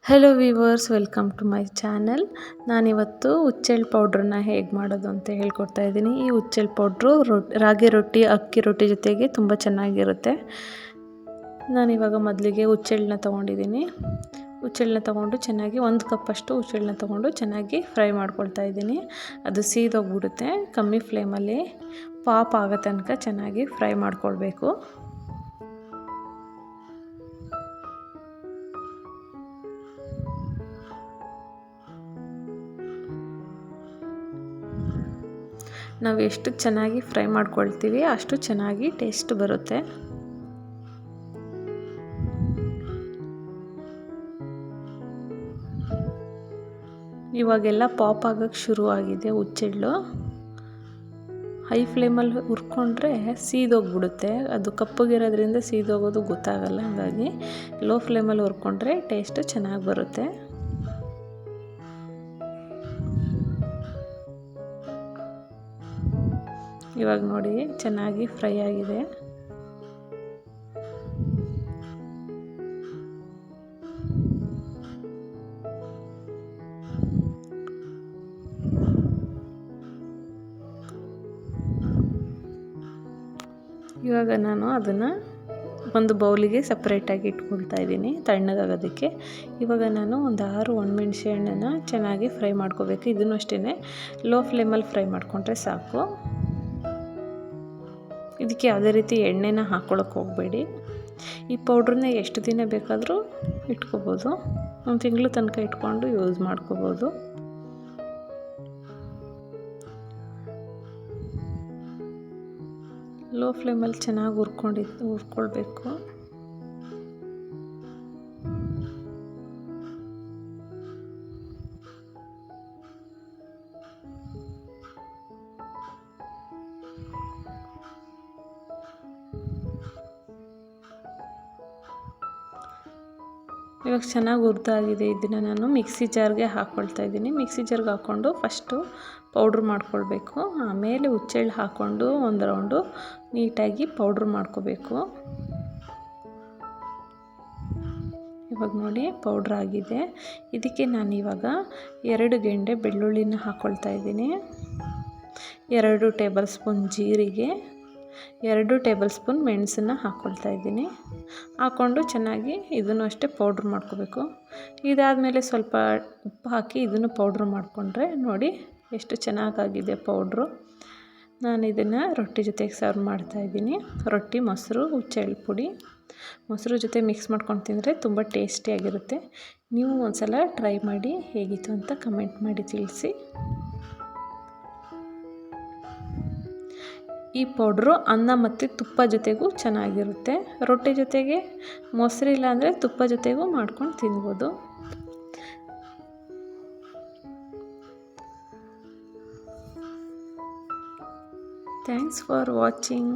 Hello viewers, welcome to my channel. ನಾನಿವತ್ತು ಹುಚ್ಚೆಳ್ಳು ಪೌಡ್ರನ್ನ ಹೇಗೆ ಮಾಡೋದು ಅಂತ ಹೇಳ್ಕೊಡ್ತಾ ಇದ್ದೀನಿ. ಈ ಹುಚ್ಚೆಳ್ಳು ಪೌಡ್ರು ರಾಗಿ ರೊಟ್ಟಿ, ಅಕ್ಕಿ ರೊಟ್ಟಿ ಜೊತೆಗೆ ತುಂಬ ಚೆನ್ನಾಗಿರುತ್ತೆ. ನಾನಿವಾಗ ಮೊದಲಿಗೆ ಹುಚ್ಚೆಳ್ಳನ್ನ ತೊಗೊಂಡಿದ್ದೀನಿ. ಹುಚ್ಚೆಳ್ಳನ್ನ ತೊಗೊಂಡು ಚೆನ್ನಾಗಿ 1 ಕಪ್ಪಷ್ಟು ಹುಚ್ಚೆಳ್ಳನ್ನ ತೊಗೊಂಡು ಚೆನ್ನಾಗಿ ಫ್ರೈ ಮಾಡ್ಕೊಳ್ತಾ ಇದ್ದೀನಿ. ಅದು ಸೀದೋಗ್ಬಿಡುತ್ತೆ. ಕಮ್ಮಿ ಫ್ಲೇಮಲ್ಲಿ ಪಾಪ್ ಆಗೋ ತನಕ ಚೆನ್ನಾಗಿ ಫ್ರೈ ಮಾಡ್ಕೊಳ್ಬೇಕು. ನಾವು ಎಷ್ಟು ಚೆನ್ನಾಗಿ ಫ್ರೈ ಮಾಡ್ಕೊಳ್ತೀವಿ ಅಷ್ಟು ಚೆನ್ನಾಗಿ ಟೇಸ್ಟ್ ಬರುತ್ತೆ. ಇವಾಗೆಲ್ಲ ಪಾಪ್ ಆಗೋಕ್ಕೆ ಶುರುವಾಗಿದೆ ಹುಚ್ಚೆಳ್ಳು. ಹೈ ಫ್ಲೇಮಲ್ಲಿ ಹುರ್ಕೊಂಡ್ರೆ ಸೀದೋಗ್ಬಿಡುತ್ತೆ. ಅದು ಕಪ್ಪಗಿರೋದ್ರಿಂದ ಸೀದೋಗೋದು ಗೊತ್ತಾಗಲ್ಲ. ಹಾಗಾಗಿ ಲೋ ಫ್ಲೇಮಲ್ಲಿ ಹುರ್ಕೊಂಡ್ರೆ ಟೇಸ್ಟ್ ಚೆನ್ನಾಗಿ ಬರುತ್ತೆ. ಇವಾಗ ನೋಡಿ ಚೆನ್ನಾಗಿ ಫ್ರೈ ಆಗಿದೆ. ಇವಾಗ ನಾನು ಅದನ್ನು ಒಂದು ಬೌಲಿಗೆ ಸಪ್ರೇಟಾಗಿ ಇಟ್ಕೊಳ್ತಾ ಇದ್ದೀನಿ ತಣ್ಣಗಾಗೋದಕ್ಕೆ. ಇವಾಗ ನಾನು ಒಂದು 6 ಒಣಮೆಣಸೆ ಹಣ್ಣನ್ನು ಚೆನ್ನಾಗಿ ಫ್ರೈ ಮಾಡ್ಕೋಬೇಕು. ಇದನ್ನು ಅಷ್ಟೇ ಲೋ ಫ್ಲೇಮಲ್ಲಿ ಫ್ರೈ ಮಾಡಿಕೊಂಡ್ರೆ ಸಾಕು. ಇದಕ್ಕೆ ಯಾವುದೇ ರೀತಿ ಎಣ್ಣೆನ ಹಾಕ್ಕೊಳ್ಳೋಕೆ ಹೋಗಬೇಡಿ. ಈ ಪೌಡ್ರನ್ನ ಎಷ್ಟು ದಿನ ಬೇಕಾದರೂ ಇಟ್ಕೋಬೋದು. 1 ತಿಂಗಳು ತನಕ ಇಟ್ಕೊಂಡು ಯೂಸ್ ಮಾಡ್ಕೋಬೋದು. ಲೋ ಫ್ಲೇಮಲ್ಲಿ ಚೆನ್ನಾಗಿ ಹುರ್ಕೊಳ್ಬೇಕು. ಇವಾಗ ಚೆನ್ನಾಗಿ ಹುರಿದಾಗಿದೆ. ಇದನ್ನು ನಾನು ಮಿಕ್ಸಿ ಜಾರ್ಗೆ ಹಾಕ್ಕೊಳ್ತಾ ಇದ್ದೀನಿ. ಮಿಕ್ಸಿ ಜಾರ್ಗೆ ಹಾಕ್ಕೊಂಡು ಫಸ್ಟು ಪೌಡ್ರ್ ಮಾಡ್ಕೊಳ್ಬೇಕು. ಆಮೇಲೆ ಹುಚ್ಚೆಳ್ಳು ಹಾಕ್ಕೊಂಡು ಒಂದು ರೌಂಡು ನೀಟಾಗಿ ಪೌಡ್ರ್ ಮಾಡ್ಕೋಬೇಕು. ಇವಾಗ ನೋಡಿ ಪೌಡ್ರ್ ಆಗಿದೆ. ಇದಕ್ಕೆ ನಾನಿವಾಗ 2 ಗೆಂಡೆ ಬೆಳ್ಳುಳ್ಳಿನ ಹಾಕ್ಕೊಳ್ತಾ ಇದ್ದೀನಿ. 2 ಟೇಬಲ್ ಸ್ಪೂನ್ ಜೀರಿಗೆ, 2 ಟೇಬಲ್ ಸ್ಪೂನ್ ಮೆಣಸನ್ನು ಹಾಕ್ಕೊಳ್ತಾ ಇದ್ದೀನಿ. ಹಾಕ್ಕೊಂಡು ಚೆನ್ನಾಗಿ ಇದನ್ನು ಅಷ್ಟೇ ಪೌಡ್ರ್ ಮಾಡ್ಕೋಬೇಕು. ಇದಾದಮೇಲೆ ಸ್ವಲ್ಪ ಉಪ್ಪು ಹಾಕಿ ಇದನ್ನು ಪೌಡ್ರ್ ಮಾಡಿಕೊಂಡ್ರೆ ನೋಡಿ ಎಷ್ಟು ಚೆನ್ನಾಗಾಗಿದೆ ಪೌಡ್ರು. ನಾನು ಇದನ್ನು ರೊಟ್ಟಿ ಜೊತೆಗೆ ಸರ್ವ್ ಮಾಡ್ತಾಯಿದ್ದೀನಿ. ರೊಟ್ಟಿ, ಮೊಸರು, ಹುಚ್ಚೆಳ್ಳು ಪುಡಿ, ಮೊಸರು ಜೊತೆ ಮಿಕ್ಸ್ ಮಾಡ್ಕೊಂಡು ತಿಂದರೆ ತುಂಬ ಟೇಸ್ಟಿಯಾಗಿರುತ್ತೆ. ನೀವು ಒಂದು ಸಲ ಟ್ರೈ ಮಾಡಿ ಹೇಗಿತ್ತು ಅಂತ ಕಮೆಂಟ್ ಮಾಡಿ ತಿಳಿಸಿ. ಈ ಪೌಡ್ರು ಅನ್ನ ಮತ್ತು ತುಪ್ಪ ಜೊತೆಗೂ ಚೆನ್ನಾಗಿರುತ್ತೆ. ರೊಟ್ಟಿ ಜೊತೆಗೆ ಮೊಸರಿಲ್ಲ ಅಂದರೆ ತುಪ್ಪ ಜೊತೆಗೂ ಮಾಡ್ಕೊಂಡು ತಿನ್ಬೋದು. Thanks for watching.